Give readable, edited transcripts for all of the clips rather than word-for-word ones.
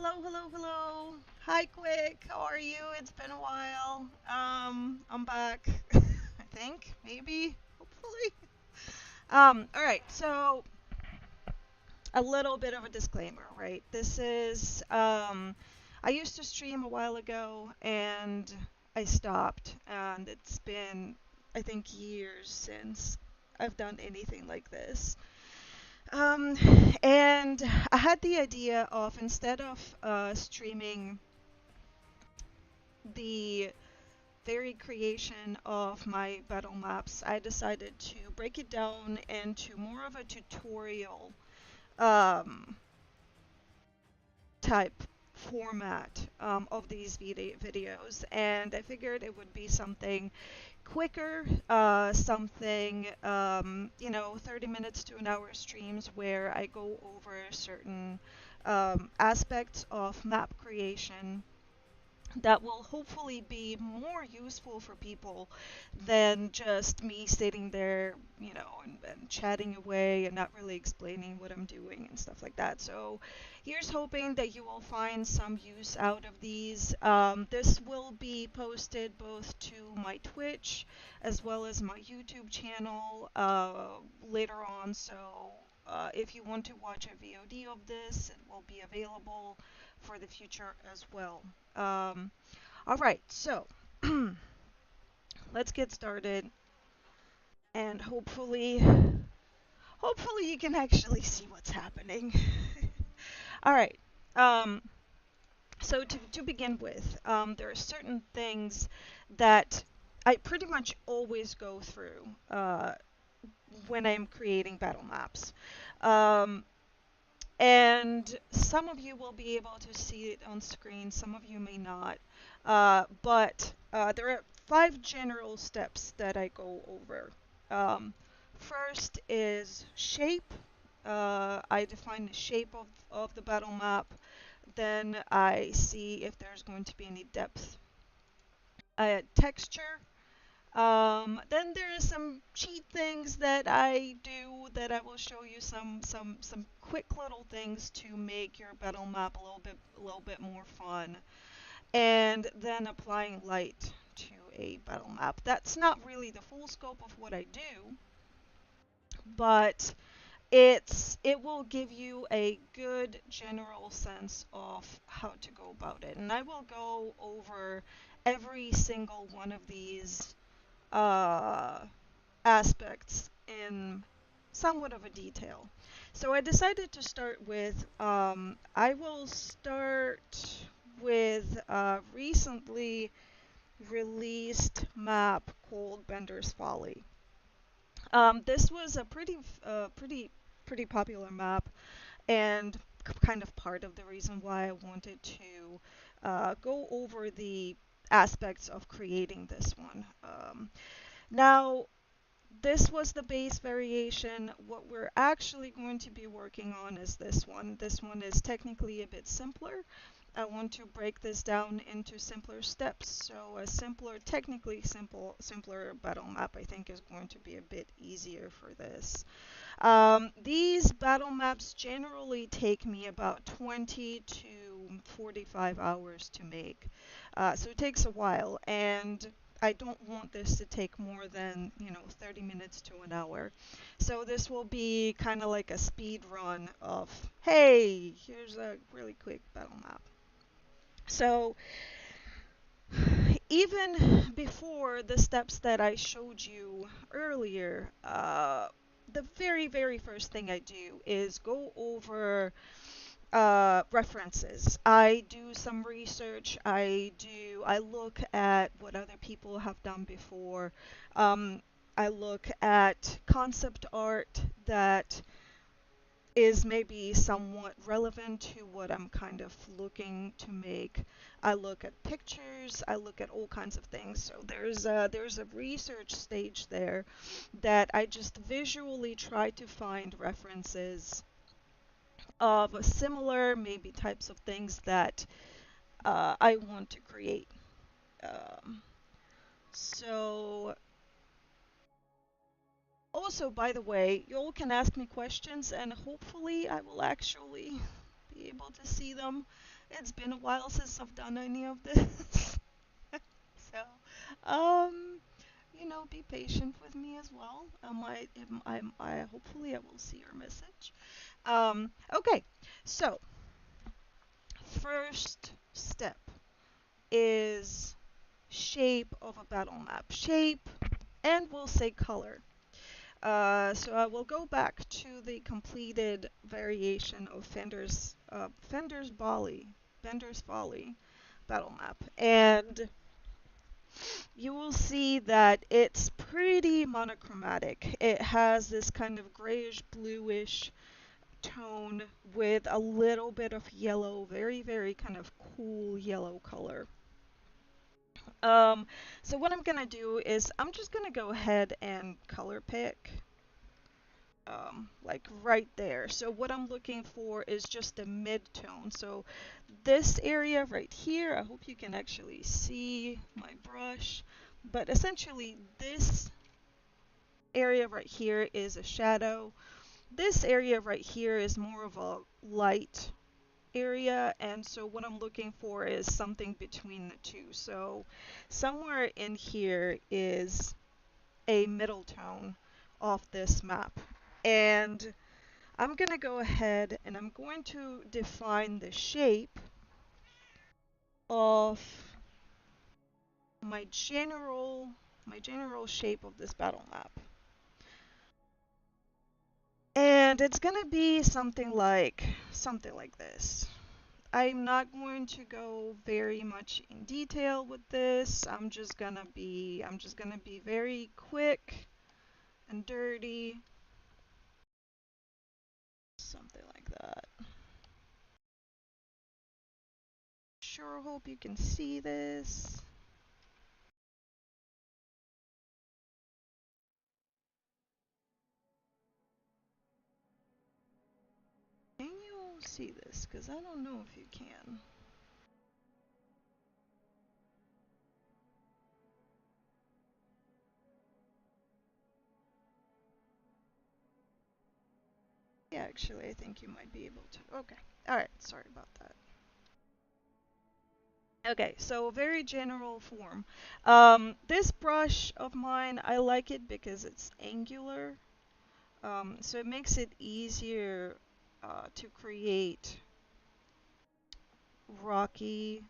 Hello, hello, hello. Hi, Quick. How are you? It's been a while. I'm back. I think, maybe, hopefully. All right. So a little bit of a disclaimer, right? I used to stream a while ago and I stopped, and it's been, I think, years since I've done anything like this. Um, and I had the idea of instead of streaming the very creation of my battle maps, I decided to break it down into more of a tutorial um, type format of these videos, and I figured it would be something quicker, something 30 minutes to an hour streams where I go over certain aspects of map creation that will hopefully be more useful for people than just me sitting there, and chatting away and not really explaining what I'm doing and stuff like that. So here's hoping that you will find some use out of these. This will be posted both to my Twitch as well as my YouTube channel later on. So if you want to watch a VOD of this, it will be available for the future as well. All right, so let's get started, and hopefully you can actually see what's happening. All right. Um, so to begin with, there are certain things that I pretty much always go through when I'm creating battle maps. Um, And some of you will be able to see it on screen, some of you may not. But there are 5 general steps that I go over. First is shape. I define the shape of the battle map. Then I see if there's going to be any depth. Texture. Then there are some cheat things that I do that I will show you some quick little things to make your battle map a little bit more fun. And then applying light to a battle map. That's not really the full scope of what I do, but it will give you a good general sense of how to go about it. And I will go over every single one of these uh, aspects in somewhat of a detail. So I decided to start with, I will start with a recently released map called Bender's Folly. This was a pretty popular map, and kind of part of the reason why I wanted to go over the aspects of creating this one. Now, this was the base variation. What we're actually going to be working on is this one. This one is technically a bit simpler. I want to break this down into simpler steps. So a simpler battle map I think is going to be a bit easier for this. These battle maps generally take me about 20 to 45 hours to make. So it takes a while, and I don't want this to take more than, 30 minutes to an hour. So this will be kind of like a speed run of, hey, here's a really quick battle map. So even before the steps that I showed you earlier, the very first thing I do is go over references. I do some research. I look at what other people have done before. Um, I look at concept art that is maybe somewhat relevant to what I'm kind of looking to make. I look at pictures, I look at all kinds of things. So there's a research stage there that I just visually try to find references of similar maybe types of things that I want to create. Um, so Also, by the way, you all can ask me questions, and hopefully I will actually be able to see them. It's been a while since I've done any of this. So, um, be patient with me as well. I hopefully I will see your message. Okay, so first step is shape of a battle map. Shape, and we'll say color. So I will go back to the completed variation of Fender's Folly battle map, and you will see that it's pretty monochromatic. It has this kind of grayish bluish tone with a little bit of yellow, very, very kind of cool yellow color. Um, so what I'm gonna do is I'm just gonna go ahead and color pick, like right there. So what I'm looking for is just a mid-tone. So this area right here, I hope you can actually see my brush, but essentially this area right here is a shadow. This area right here is more of a light area, and so what I'm looking for is something between the two. So somewhere in here is a middle tone of this map. And I'm going to go ahead and I'm going to define the shape of my general shape of this battle map. And it's going to be something like this. I'm not going to go very much in detail with this. I'm just gonna be very quick and dirty. Something like that. Sure hope you can see this. Can you see this? Because I don't know if you can. Yeah, actually, I think you might be able to. Okay. Alright, sorry about that. Okay, so very general form. This brush of mine, I like it because it's angular. So it makes it easier to create rocky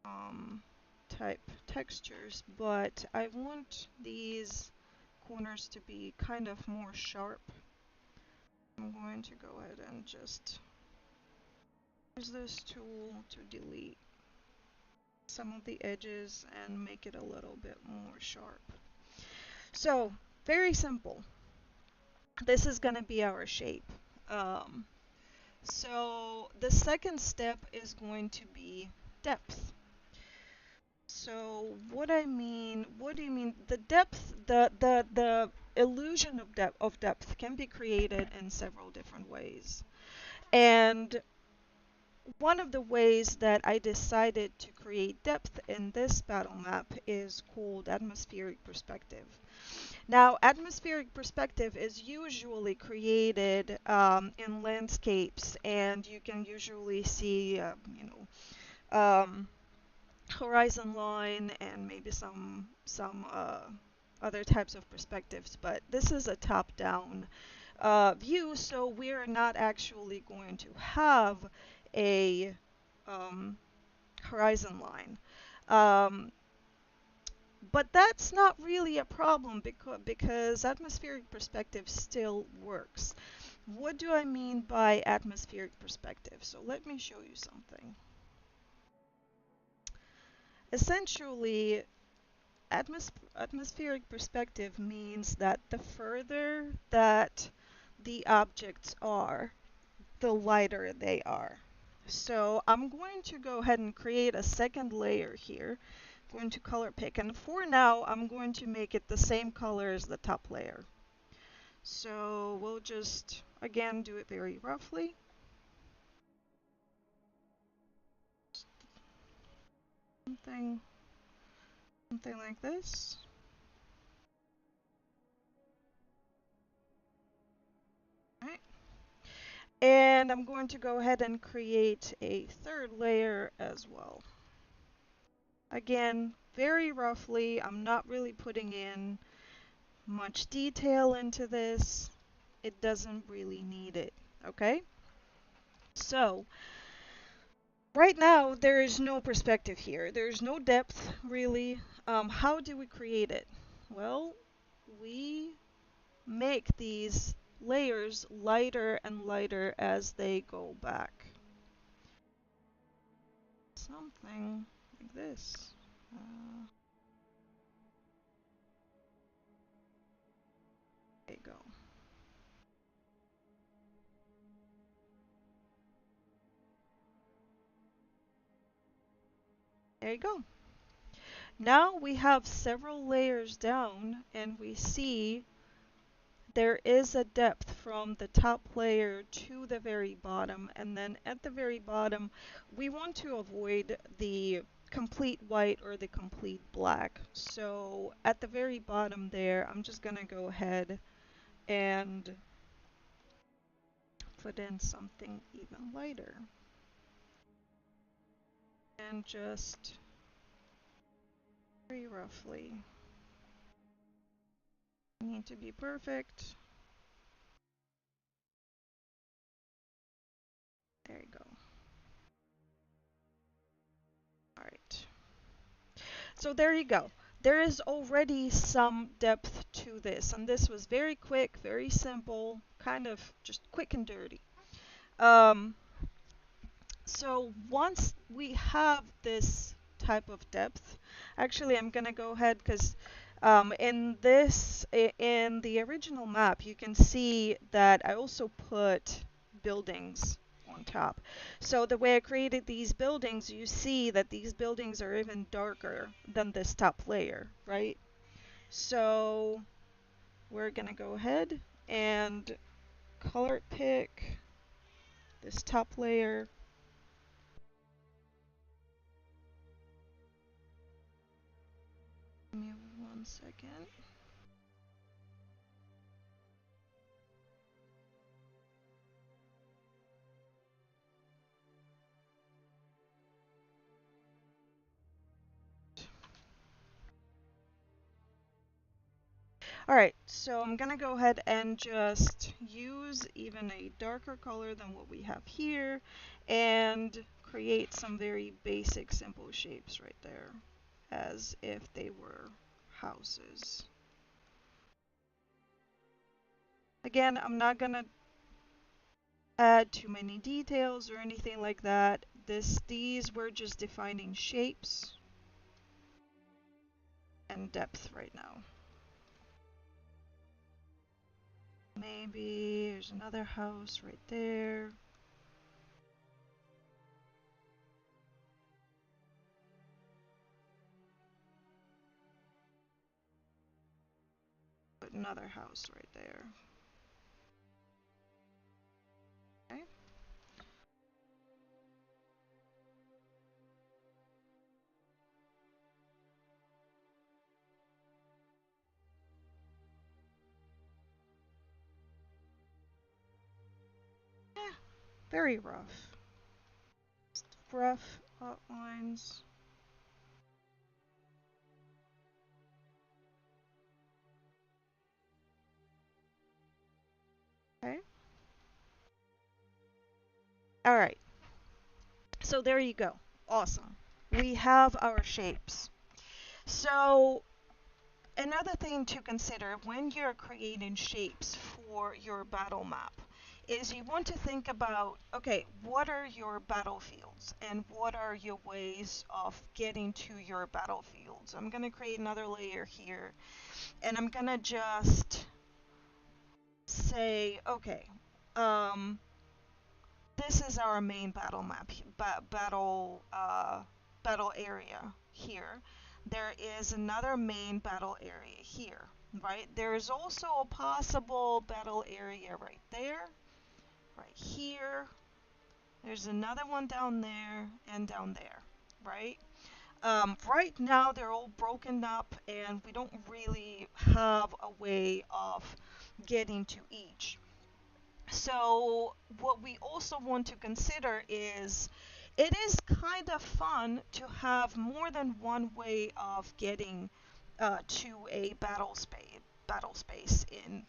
um, type textures, but I want these corners to be kind of more sharp. I'm going to go ahead and just use this tool to delete some of the edges and make it a little bit more sharp. So, very simple. This is going to be our shape. Um, so the second step is going to be depth. So what do you mean? The depth, the illusion of depth can be created in several different ways. And one of the ways that I decided to create depth in this battle map is called atmospheric perspective. Now, atmospheric perspective is usually created in landscapes, and you can usually see, um, horizon line and maybe some other types of perspectives. But this is a top-down view, so we're not actually going to have a um, horizon line. Um, but that's not really a problem because atmospheric perspective still works. What do I mean by atmospheric perspective? So let me show you something. Essentially, atmospheric perspective means that the further that the objects are, the lighter they are. So I'm going to go ahead and create a second layer here. I'm going to color pick, and for now I'm going to make it the same color as the top layer. So we'll just again do it very roughly. Something like this. Right. And I'm going to go ahead and create a third layer as well. Again, very roughly, I'm not really putting in much detail into this. It doesn't really need it, okay? So, right now, there is no perspective here. There's no depth, really. How do we create it? Well, we make these layers lighter and lighter as they go back. Something like this. There you go. There you go. Now we have several layers down and we see there is a depth from the top layer to the very bottom, and then at the very bottom we want to avoid the complete white or the complete black. So at the very bottom there, I'm just gonna go ahead and put in something even lighter and just very roughly. Need to be perfect. There you go. All right. So there you go. There is already some depth to this, and this was very quick, very simple, kind of just quick and dirty. Um, so once we have this type of depth, actually I'm gonna go ahead because in the original map, you can see that I also put buildings on top. So the way I created these buildings, you see that these buildings are even darker than this top layer, right? So we're gonna go ahead and color pick this top layer. Give me 1 second. Alright, so I'm gonna go ahead and just use even a darker color than what we have here and create some very basic simple shapes right there as if they were houses. Again, I'm not gonna add too many details or anything like that. These were just defining shapes and depth right now. Maybe there's another house right there. Put another house right there. Okay. Yeah, very rough. Just rough outlines. Okay. Alright. So there you go. Awesome. We have our shapes. So another thing to consider when you're creating shapes for your battle map is you want to think about, okay, what are your battlefields and what are your ways of getting to your battlefields? I'm going to create another layer here and I'm going to just say, okay, um, this is our main battle map, battle area here. There is another main battle area here, right? There is also a possible battle area right there, right here. There's another one down there and down there, right? Right now they're all broken up and we don't really have a way of getting to each. So what we also want to consider is it is kind of fun to have more than one way of getting to a battle space in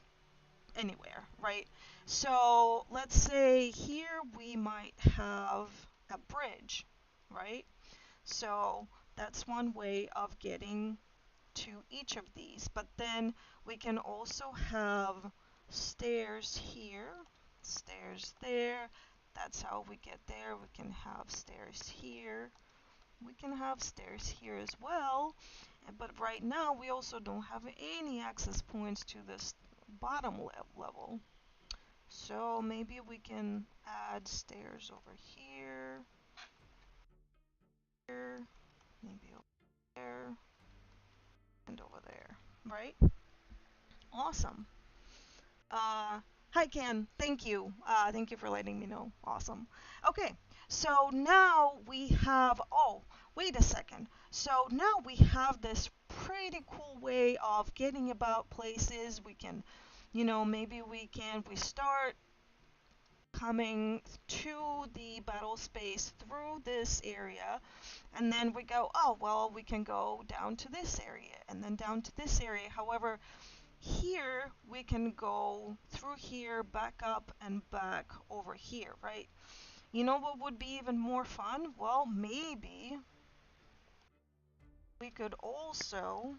anywhere, right? So let's say here we might have a bridge, right? So that's one way of getting to each of these. But then we can also have stairs here, stairs there. That's how we get there. We can have stairs here. We can have stairs here as well. But right now we also don't have any access points to this bottom level. So maybe we can add stairs over here, here, maybe over there, and over there, right? Awesome. Hi Ken, thank you. Thank you for letting me know. Awesome. Okay, so now we have, oh, wait a second. So now we have this pretty cool way of getting about places. We can, maybe we start coming to the battle space through this area, and then we go, oh, well, we can go down to this area, and then down to this area. However, here we can go through here, back up, and back over here, right? You know what would be even more fun? Well, maybe we could also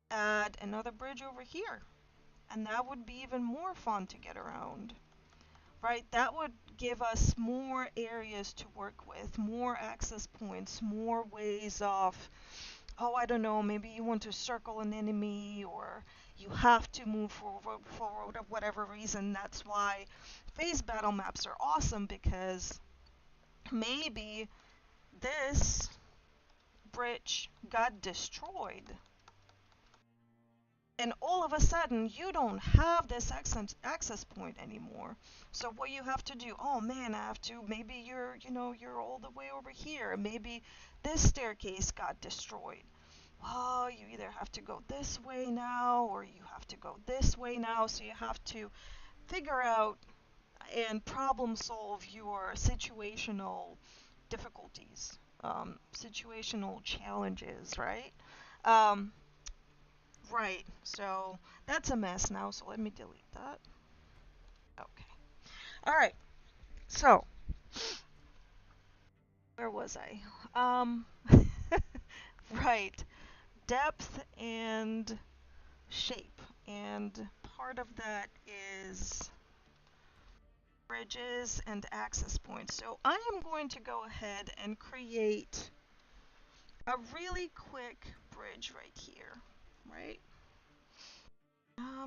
add another bridge over here, and that would be even more fun to get around. Right, that would give us more areas to work with, more access points, more ways of, oh, I don't know, maybe you want to circle an enemy or you have to move forward for whatever reason. That's why phase battle maps are awesome, because maybe this bridge got destroyed and all of a sudden you don't have this access point anymore. So what you have to do, oh man, I have to, maybe you're all the way over here, maybe this staircase got destroyed. Well, you either have to go this way now or you have to go this way now. So you have to figure out and problem solve your situational difficulties, situational challenges, right? um, Right, so that's a mess now, so let me delete that. Okay. Alright, so where was I? Right, depth and shape. And part of that is bridges and access points. So I am going to go ahead and create a really quick bridge right here, right?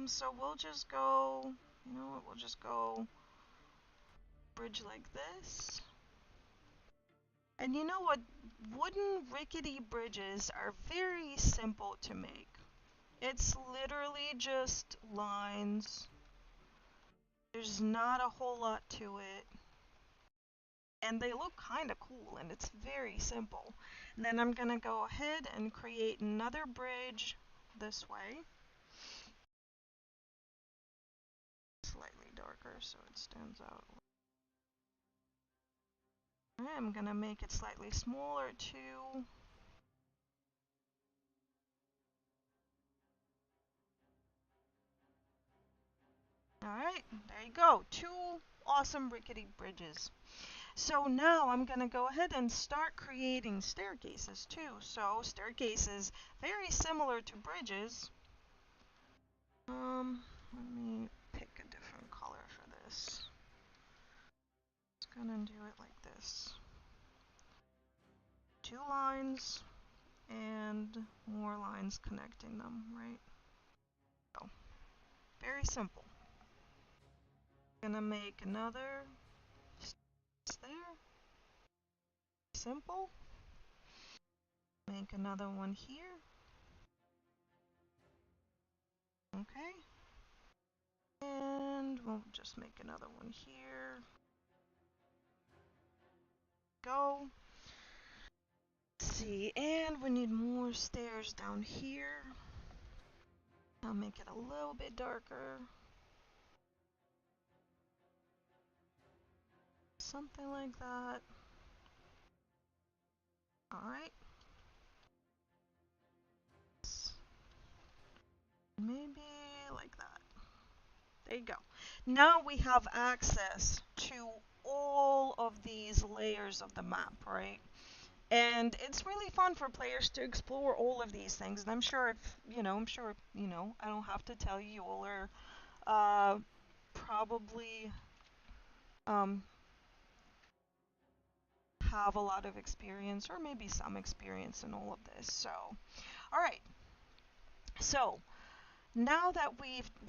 So we'll just go, we'll just go bridge like this. And you know what? Wooden rickety bridges are very simple to make. It's literally just lines. There's not a whole lot to it. And they look kind of cool, and it's very simple. And then I'm going to go ahead and create another bridge this way. Slightly darker so it stands out. I'm going to make it slightly smaller too. Alright, there you go. Two awesome rickety bridges. So now I'm going to go ahead and start creating staircases too. So staircases, very similar to bridges. Let me pick a different color for this. Just gonna do it like this. Two lines and more lines connecting them, right? So, very simple. Gonna make another there. Simple. Make another one here. Okay. And we'll just make another one here. Go. Let's see, and we need more stairs down here. I'll make it a little bit darker. something like that. Alright. Maybe like that. There you go. Now we have access to all of these layers of the map, right? And it's really fun for players to explore all of these things. And I'm sure I don't have to tell you, you all are probably um, have a lot of experience or maybe some experience in all of this. So, all right. So, now that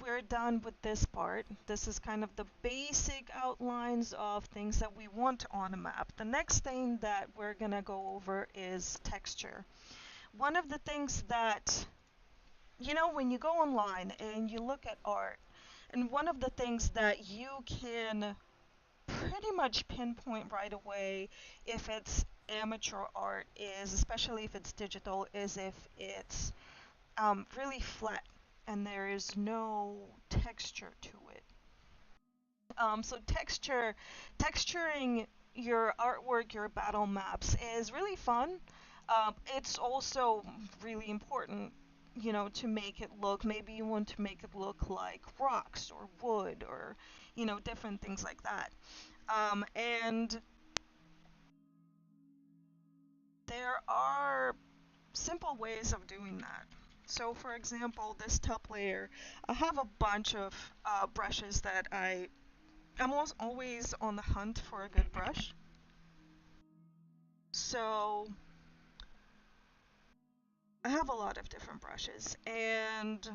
we're done with this part, this is kind of the basic outlines of things that we want on a map. The next thing that we're going to go over is texture. One of the things that, when you go online and you look at art, and one of the things that you can pretty much pinpoint right away if it's amateur art is, especially if it's digital, is if it's really flat and there is no texture to it. So texturing your artwork, your battle maps is really fun. It's also really important, to make it look, maybe you want to make it look like rocks or wood or, different things like that. And there are simple ways of doing that. So for example, this top layer, I have a bunch of brushes that I'm always on the hunt for a good brush. So I have a lot of different brushes, and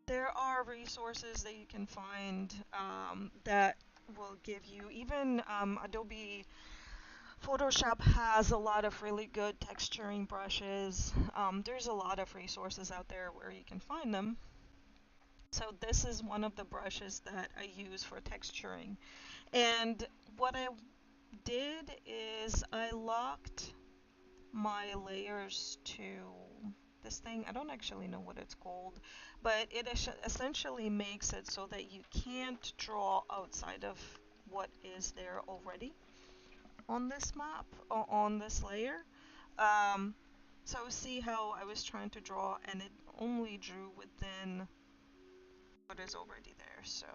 there are resources that you can find that will give you, even Adobe Photoshop has a lot of really good texturing brushes. There's a lot of resources out there where you can find them. So this is one of the brushes that I use for texturing. And what I did is I locked my layers to this thing. I don't actually know what it's called, but it essentially makes it so that you can't draw outside of what is there already on this map or on this layer. Um, so see how I was trying to draw and it only drew within what is already there. So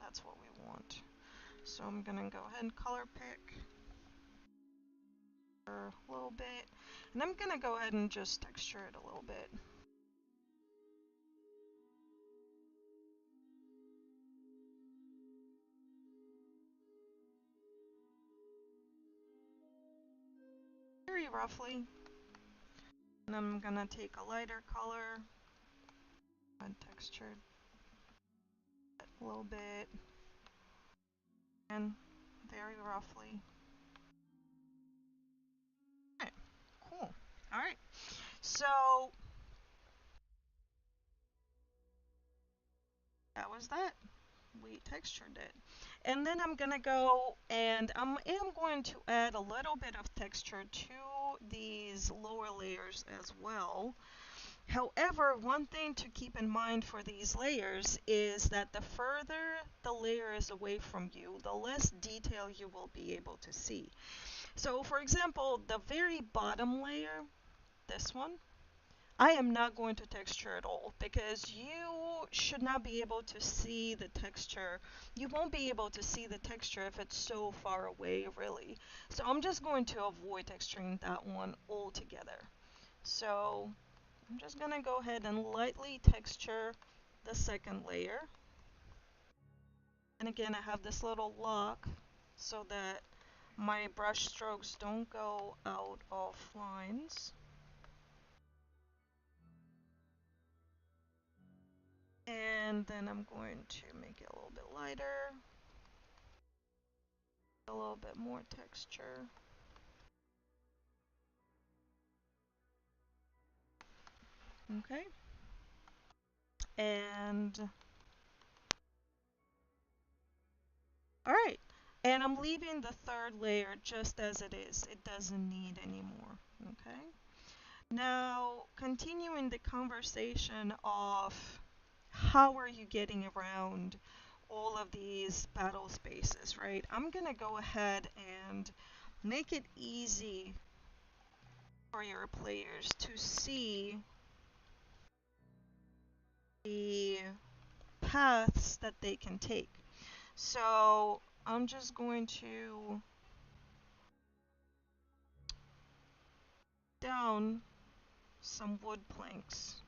that's what we want. So I'm gonna go ahead and color pick for a little bit, and I'm gonna go ahead and just texture it a little bit. Very roughly. And I'm gonna take a lighter color and texture it a little bit, and very roughly. Alright, cool. Alright, so that was that. We textured it. And then I'm gonna go and I am going to add a little bit of texture to these lower layers as well. However, one thing to keep in mind for these layers is that the further the layer is away from you, the less detail you will be able to see. So for example, the very bottom layer, this one, I am not going to texture at all because you should not be able to see the texture. You won't be able to see the texture if it's so far away, really. So I'm just going to avoid texturing that one altogether. So I'm just going to go ahead and lightly texture the second layer. And again, I have this little lock so that my brush strokes don't go out of lines. And then I'm going to make it a little bit lighter, a little bit more texture. Okay. And all right. And I'm leaving the third layer just as it is. It doesn't need any more. Okay. Now, continuing the conversation of how are you getting around all of these battle spaces, right? I'm gonna go ahead and make it easy for your players to see the paths that they can take. So I'm just going to down some wood planks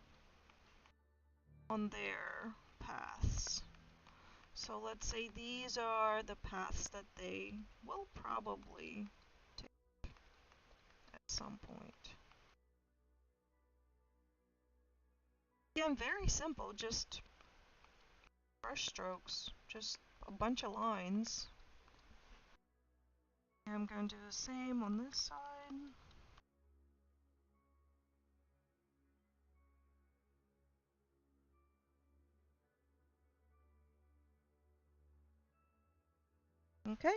on their paths. So let's say these are the paths that they will probably take at some point. Again, very simple, just brush strokes, just a bunch of lines. And I'm going to do the same on this side. Okay,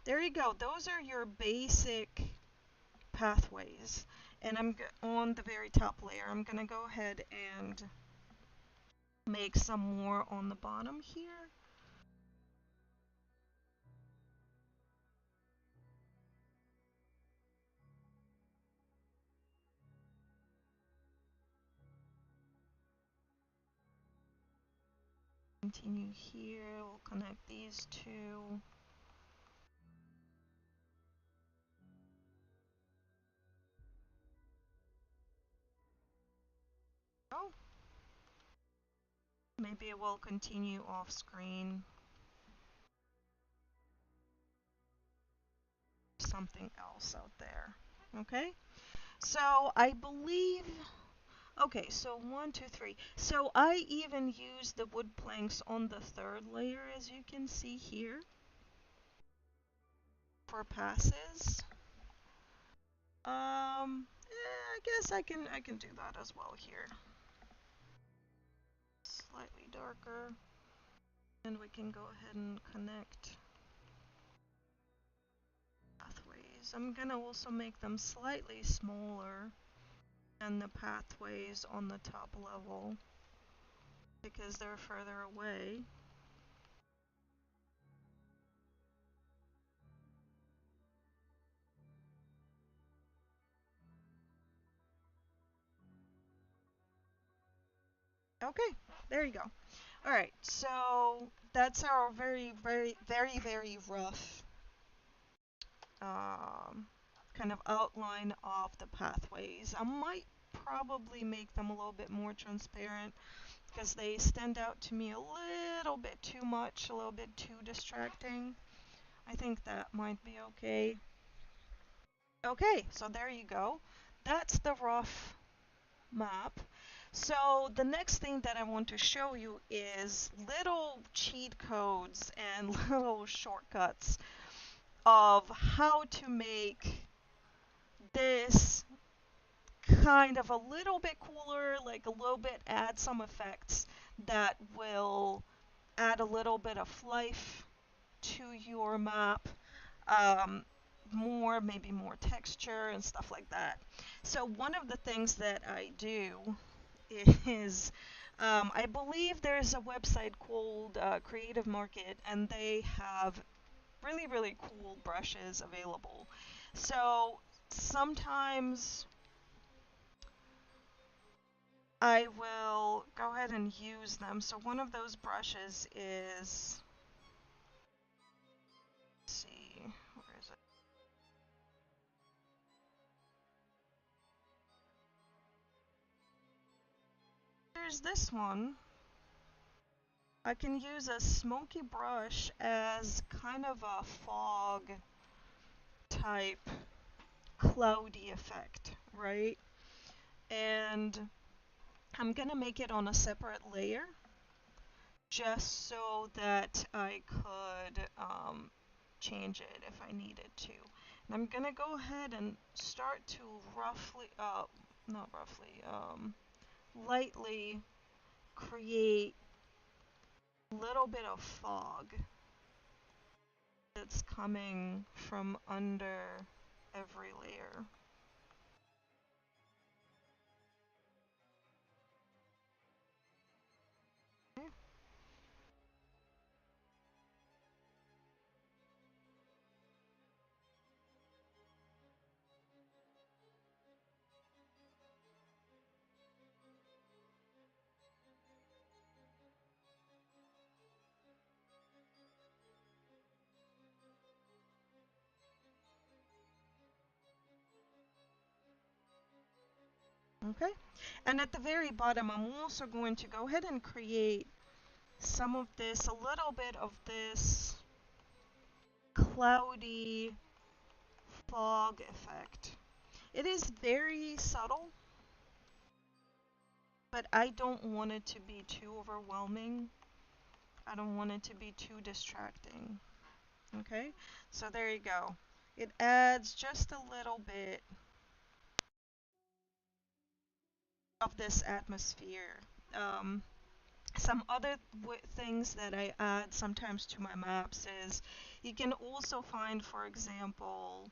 there you go. Those are your basic pathways. And I'm on the very top layer. I'm going to go ahead and make some more on the bottom here. Continue here. We'll connect these two. Oh, maybe it will continue off screen. Something else out there. Okay, so I believe. Okay, so 1, 2, 3. So I even use the wood planks on the third layer, as you can see here, for passes. I guess I can do that as well here. Slightly darker, and we can go ahead and connect pathways. I'm gonna also make them slightly smaller than the pathways on the top level because they're further away. Okay, there you go. Alright, so that's our very, very, very, very rough kind of outline of the pathways. I might probably make them a little bit more transparent because they stand out to me a little bit too much, a little bit too distracting. I think that might be okay. Okay, so there you go. That's the rough map. So the next thing that I want to show you is little cheat codes and little shortcuts of how to make this kind of a little bit cooler, like a little bit add some effects that will add a little bit of life to your map, um, maybe more texture and stuff like that. So one of the things that I do is I believe there's a website called Creative Market, and they have really, really cool brushes available. So sometimes I will go ahead and use them. So one of those brushes is, let's see, where is it? There's this one. I can use a smoky brush as kind of a fog type cloudy effect, right? And I'm gonna make it on a separate layer just so that I could change it if I needed to. And I'm gonna go ahead and start to not roughly, lightly create a little bit of fog that's coming from under every layer. Okay. Okay? And at the very bottom, I'm also going to go ahead and create some of this, a little bit of this cloudy fog effect. It is very subtle, but I don't want it to be too overwhelming. I don't want it to be too distracting. Okay? So there you go. It adds just a little bit of this atmosphere. Um, some other things that I add sometimes to my maps is you can also find, for example,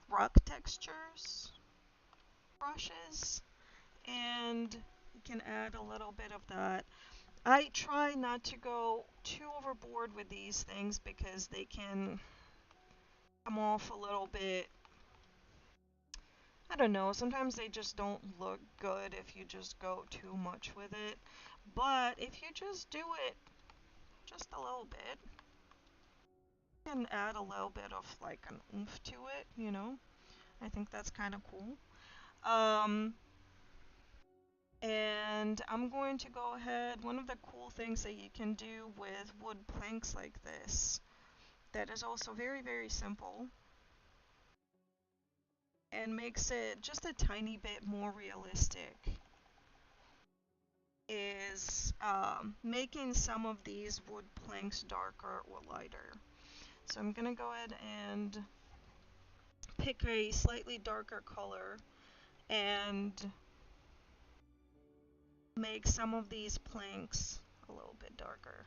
rock textures brushes, and you can add a little bit of that. I try not to go too overboard with these things because they can come off a little bit. I don't know, sometimes they just don't look good if you just go too much with it. But if you just do it just a little bit, you can add a little bit of like an oomph to it, you know? I think that's kind of cool. Um, and I'm going to go ahead, one of the cool things that you can do with wood planks like this, that is also very, very simple, and makes it just a tiny bit more realistic, is making some of these wood planks darker or lighter. So I'm going to go ahead and pick a slightly darker color and make some of these planks a little bit darker.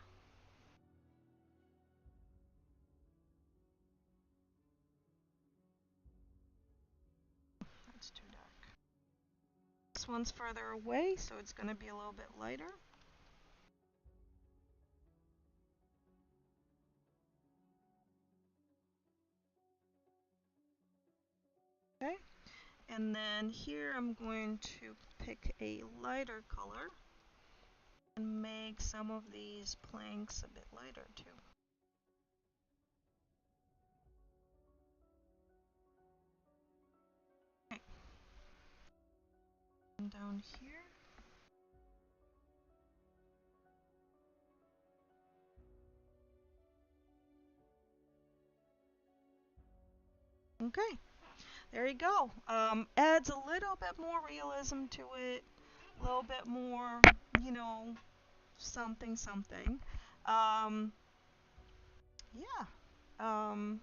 That's too dark. This one's further away, so it's going to be a little bit lighter. Okay, and then here I'm going to pick a lighter color and make some of these planks a bit lighter too. Okay, and down here. Okay, there you go. Adds a little bit more realism to it, a little bit more, you know, something something. Um, yeah. Um,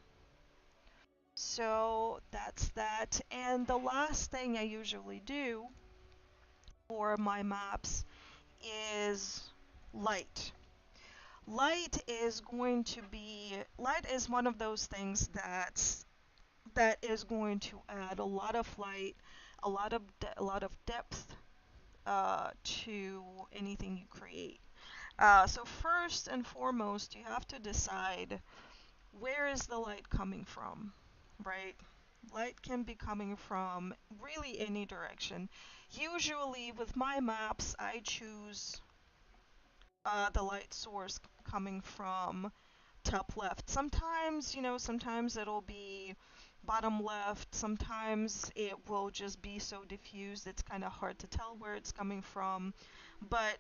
so that's that. And the last thing I usually do for my maps is light. Light is one of those things that is going to add a lot of light, a lot of depth to anything you create. So first and foremost, you have to decide where is the light coming from, right? Light can be coming from really any direction. Usually with my maps, I choose the light source coming from top left. Sometimes, sometimes it'll be bottom left. Sometimes it will just be so diffused it's kind of hard to tell where it's coming from. But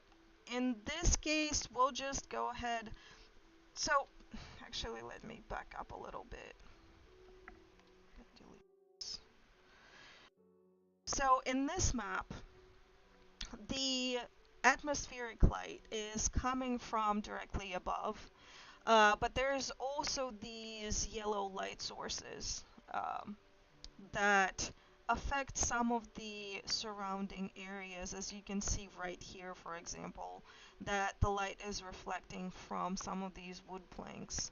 in this case, we'll just go ahead. So, actually, let me back up a little bit. So, in this map, the atmospheric light is coming from directly above. But there's also these yellow light sources that affect some of the surrounding areas, as you can see right here, for example, that the light is reflecting from some of these wood planks.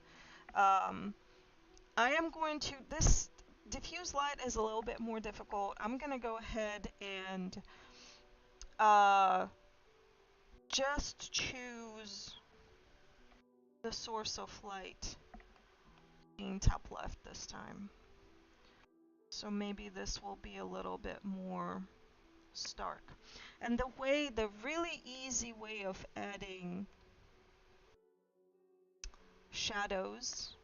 Um, I am going to, this diffuse light is a little bit more difficult. I'm going to go ahead and uh, just choose the source of light being top left this time. So maybe this will be a little bit more stark. And the really easy way of adding shadows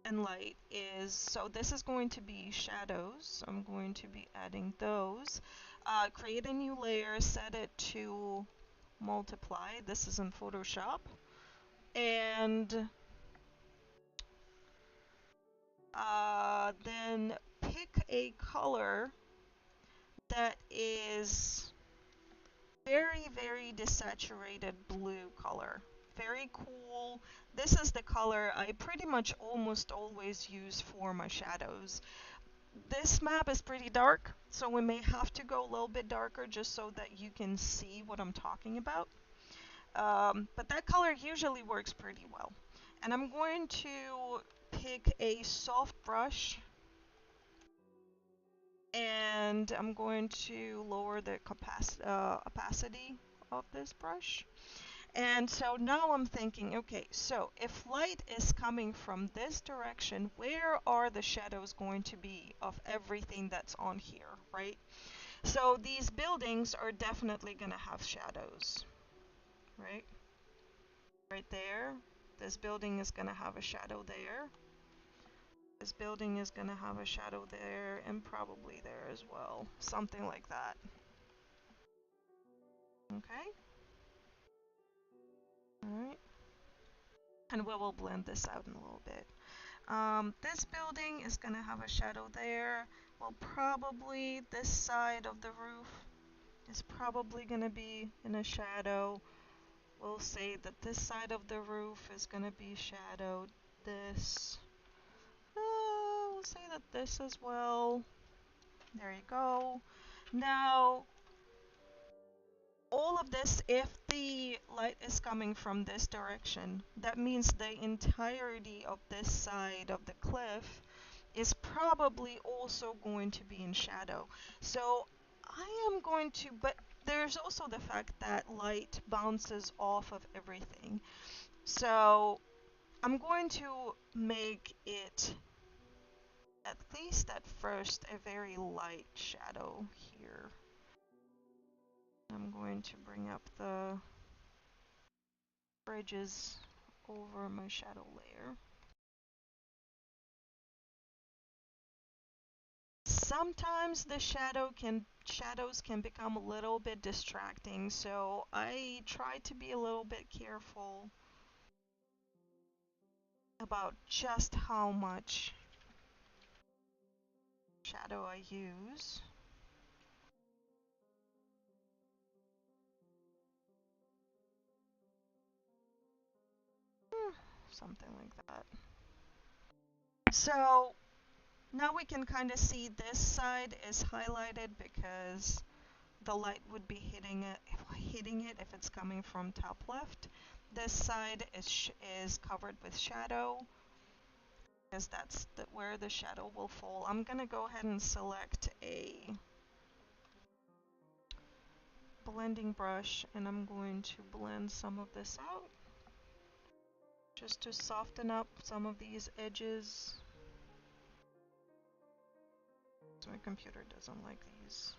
and light is, so this is going to be shadows. I'm going to be adding those. Create a new layer, set it to multiply. This is in Photoshop. And then pick a color that is very, very desaturated blue color. Very cool. This is the color I pretty much almost always use for my shadows. This map is pretty dark, so we may have to go a little bit darker just so that you can see what I'm talking about. But that color usually works pretty well. And I'm going to pick a soft brush, and I'm going to lower the opacity of this brush. And so now I'm thinking, okay, so if light is coming from this direction, where are the shadows going to be of everything that's on here, right? So these buildings are definitely going to have shadows, right? Right there. This building is going to have a shadow there. This building is going to have a shadow there, and probably there as well. Something like that. Okay? Alright. And we will blend this out in a little bit. This building is going to have a shadow there. Well, probably this side of the roof is probably going to be in a shadow. We'll say that this side of the roof is going to be shadowed. This. We'll say that this as well. There you go. Now, all of this, if the light is coming from this direction, that means the entirety of this side of the cliff is probably also going to be in shadow. So I am going to, but there's also the fact that light bounces off of everything. So I'm going to make it, at least at first, a very light shadow here. I'm going to bring up the bridges over my shadow layer. Sometimes the shadows can become a little bit distracting, so I try to be a little bit careful about just how much shadow I use. Something like that. So now we can kind of see this side is highlighted because the light would be hitting it if it's coming from top left. This side is covered with shadow because that's where the shadow will fall. I'm gonna go ahead and select a blending brush, and I'm going to blend some of this out just to soften up some of these edges. So my computer doesn't like these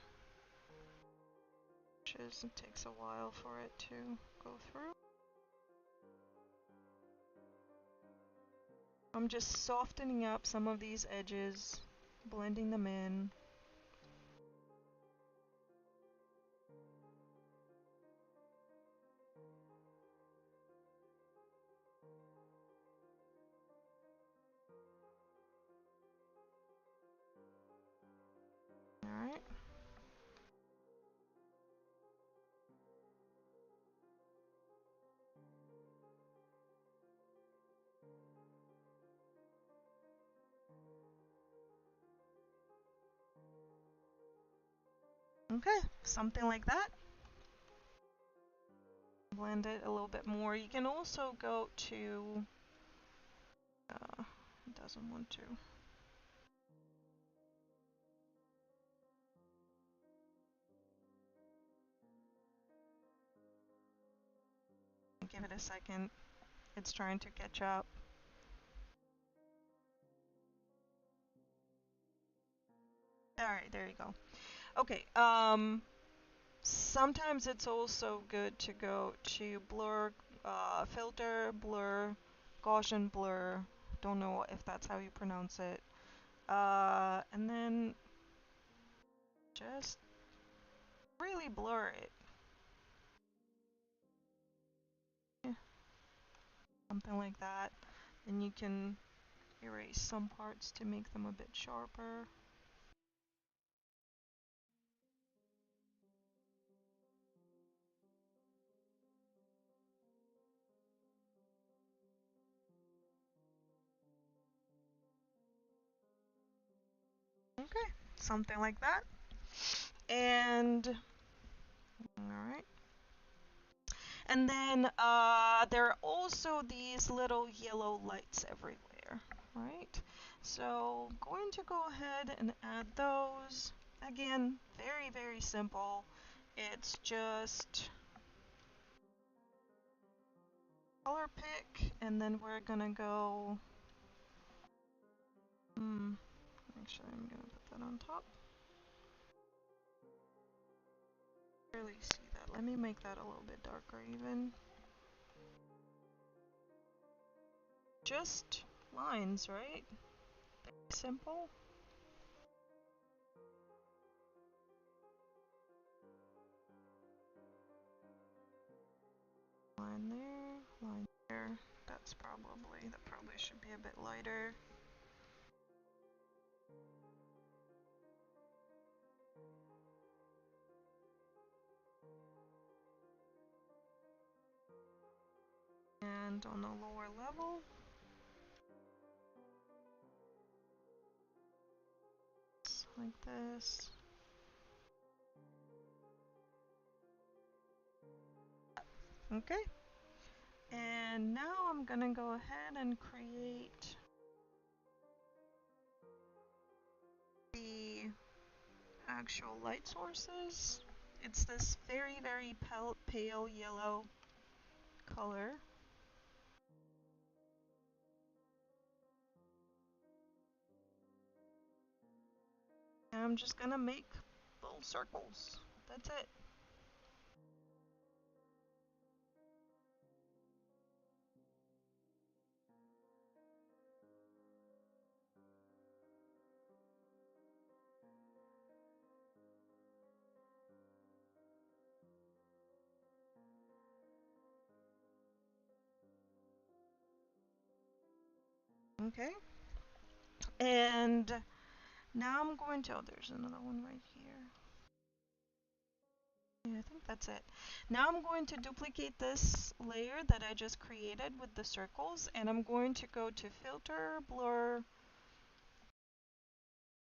edges. It takes a while for it to go through. I'm just softening up some of these edges, blending them in. Alright. Okay, something like that. Blend it a little bit more. You can also go to, it doesn't want to. Give it a second. It's trying to catch up. Alright, there you go. Okay, sometimes it's also good to go to blur, filter, blur, Gaussian blur, don't know if that's how you pronounce it. And then just really blur it. Yeah, something like that. And you can erase some parts to make them a bit sharper. Okay, something like that. And alright. And then there are also these little yellow lights everywhere, right? So I'm going to go ahead and add those. Again, very, very simple. It's just color pick, and then we're gonna go, actually I'm gonna put that on top. Really see that. Let me make that a little bit darker even. Just lines, right? Very simple. Line there, line there. That probably should be a bit lighter. And on the lower level, like this. Okay. And now I'm gonna go ahead and create the actual light sources. It's this very, very pale yellow color. And I'm just gonna make little circles. That's it. Okay. And now I'm going to, oh, there's another one right here. Yeah, I think that's it. Now I'm going to duplicate this layer that I just created with the circles, and I'm going to go to Filter, Blur,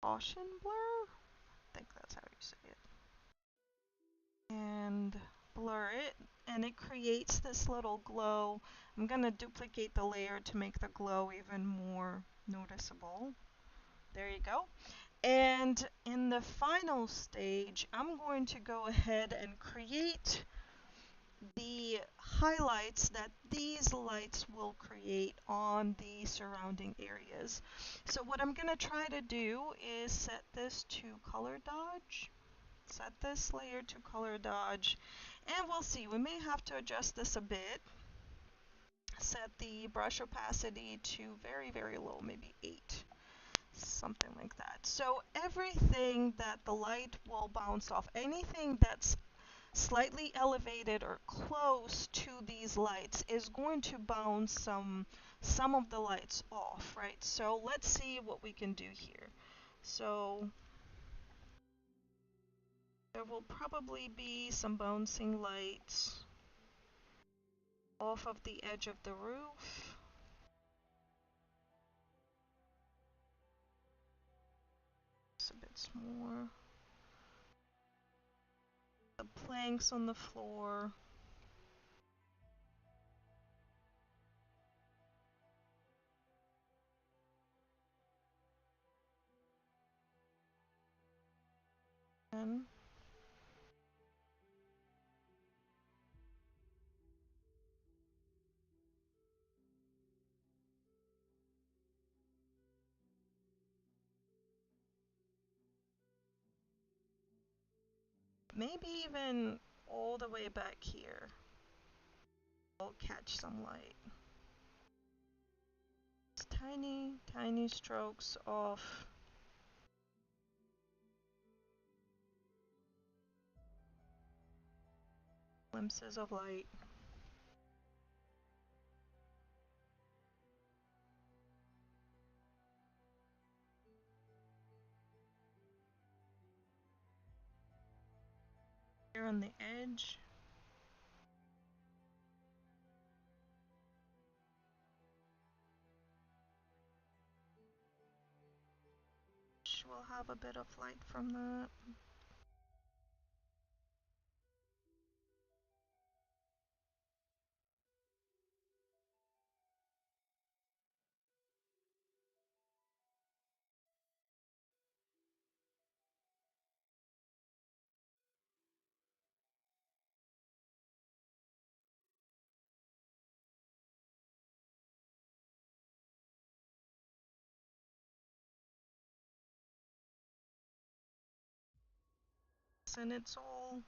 Gaussian Blur? I think that's how you say it. And blur it, and it creates this little glow. I'm going to duplicate the layer to make the glow even more noticeable. There you go. And in the final stage, I'm going to go ahead and create the highlights that these lights will create on the surrounding areas. So what I'm going to try to do is set this to color dodge. Set this layer to color dodge, and we'll see. We may have to adjust this a bit. Set the brush opacity to very, very low, maybe 8. Something like that. So everything that the light will bounce off, anything that's slightly elevated or close to these lights is going to bounce some of the lights off, right? So let's see what we can do here. So there will probably be some bouncing lights off of the edge of the roof. It's a bit more. The planks on the floor. And maybe even all the way back here. I'll catch some light. Just tiny, tiny strokes of glimpses of light. Here on the edge. We'll have a bit of light from that. And it's all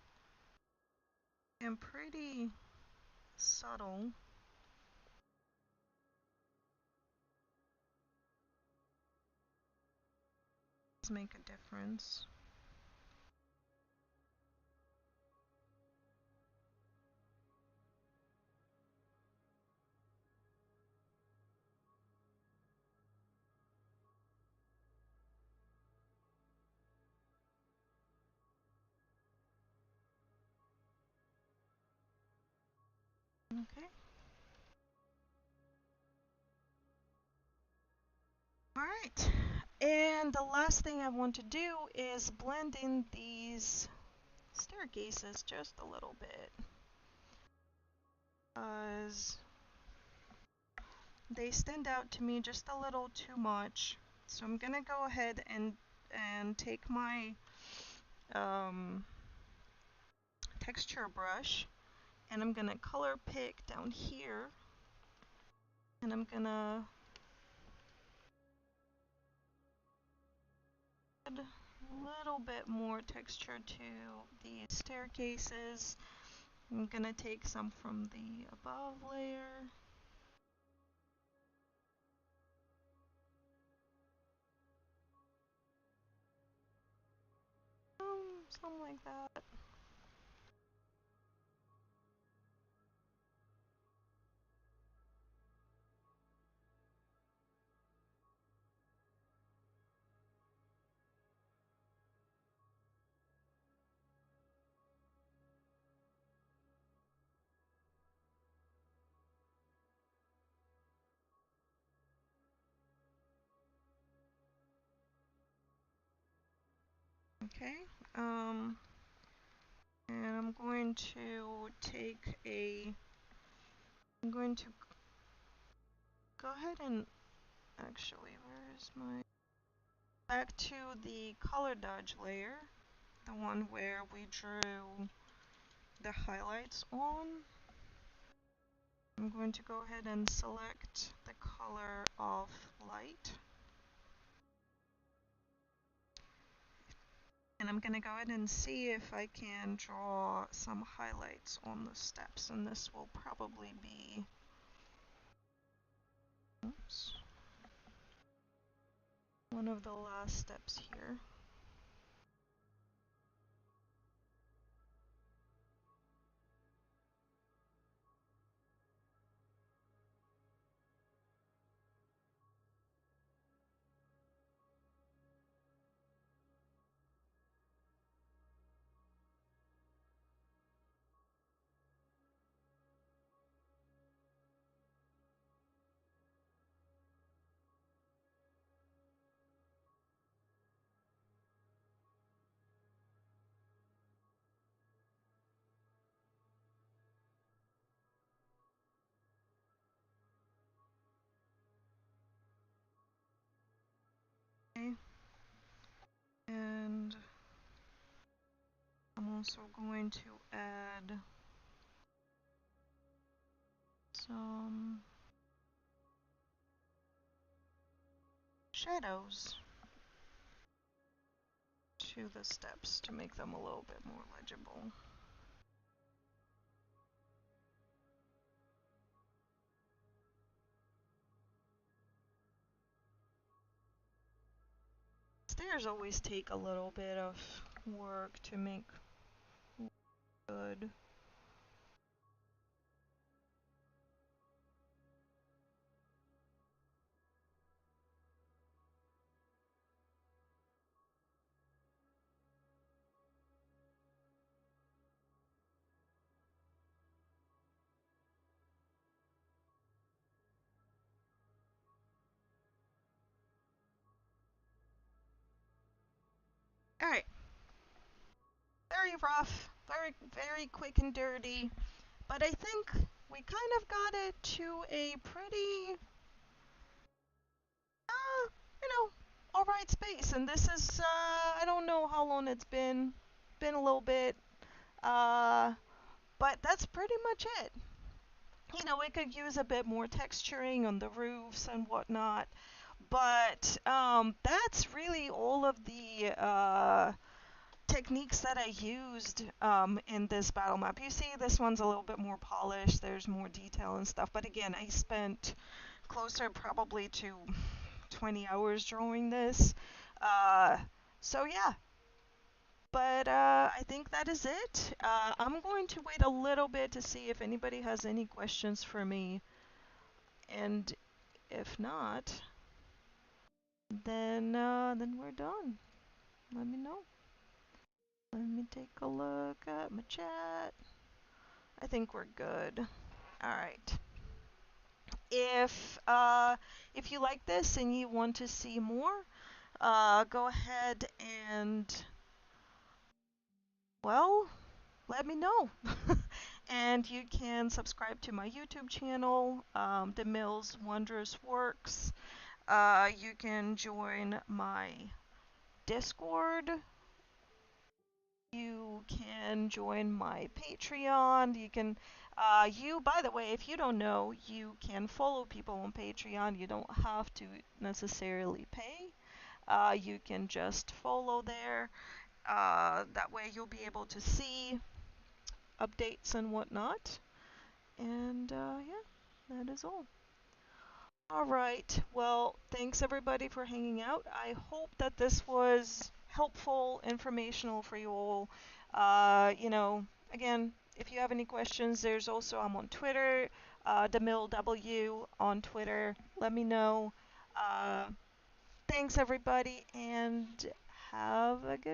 and pretty subtle. Does make a difference. Okay. Alright, and the last thing I want to do is blend in these staircases just a little bit, because they stand out to me just a little too much. So I'm gonna go ahead and take my texture brush, and I'm gonna color pick down here, and I'm gonna add a little bit more texture to the staircases. I'm gonna take some from the above layer. Something like that. Okay, and I'm going to I'm going to go ahead and, actually, where is my, back to the color dodge layer, the one where we drew the highlights on. I'm going to go ahead and select the color of light. And I'm going to go ahead and see if I can draw some highlights on the steps, and this will probably be, oops, one of the last steps here. Okay. And I'm also going to add some shadows to the steps to make them a little bit more legible. stairs always take a little bit of work to make good. Alright, very rough, very quick and dirty, but I think we kind of got it to a pretty, you know, alright space. And this is, I don't know how long it's been a little bit, uh, but that's pretty much it. You know, we could use a bit more texturing on the roofs and whatnot, but that's really all of the techniques that I used in this battle map. You see, this one's a little bit more polished. There's more detail and stuff. But again, I spent closer probably to 20 hours drawing this. Uh, so yeah. But I think that is it. I'm going to wait a little bit to see if anybody has any questions for me. And if not, then we're done. Let me know. Let me take a look at my chat. I think we're good. All right. If you like this and you want to see more, go ahead and, well, let me know. And you can subscribe to my YouTube channel, The Mills Wondrous Works. You can join my Discord. You can join my Patreon. By the way, if you don't know, you can follow people on Patreon. You don't have to necessarily pay. You can just follow there. That way you'll be able to see updates and whatnot. And yeah, that is all. All right. Well, thanks everybody for hanging out. I hope that this was helpful, informational for you all. Again, if you have any questions, I'm on Twitter, DeMilleW on Twitter. Let me know. Uh, Thanks everybody, and have a good